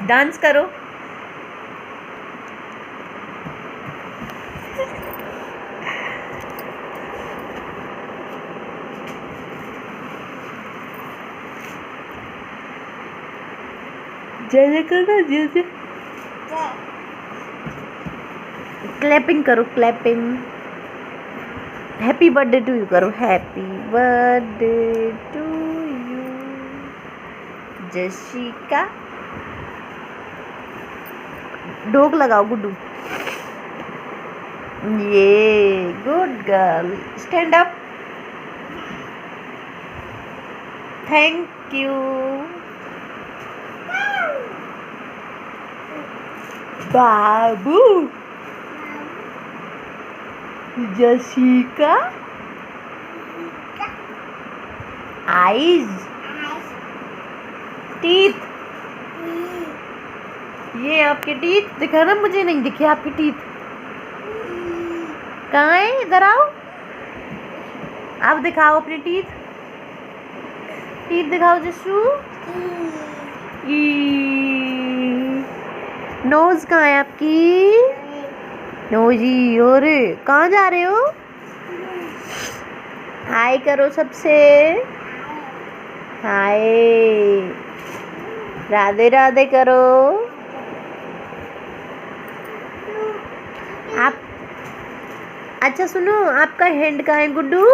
Dance करो। जैसे करो जैसे। क्लैपिंग करो clapping. Happy birthday to you करो। Happy birthday to you Jashika. ढोक लगाओ गुड्डू। ये good girl. Stand up. Thank you. बाबू। जशिका। आईज। टीथ। ये आपके टीथ दिखा ना, मुझे नहीं दिखे आपके टीथ। कहाँ है? इधर आओ। आप दिखाओ अपने टीथ। टीथ दिखाओ जशु। नोज कहाँ है आपकी? नोजी। और कहाँ जा रहे हो? हाय करो सबसे। हाय। राधे राधे करो। आप अच्छा सुनो, आपका हैंड कहाँ है गुड्डू?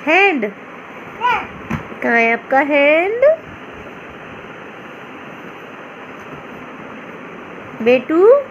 हैंड कहाँ है आपका हैंड? बेटू।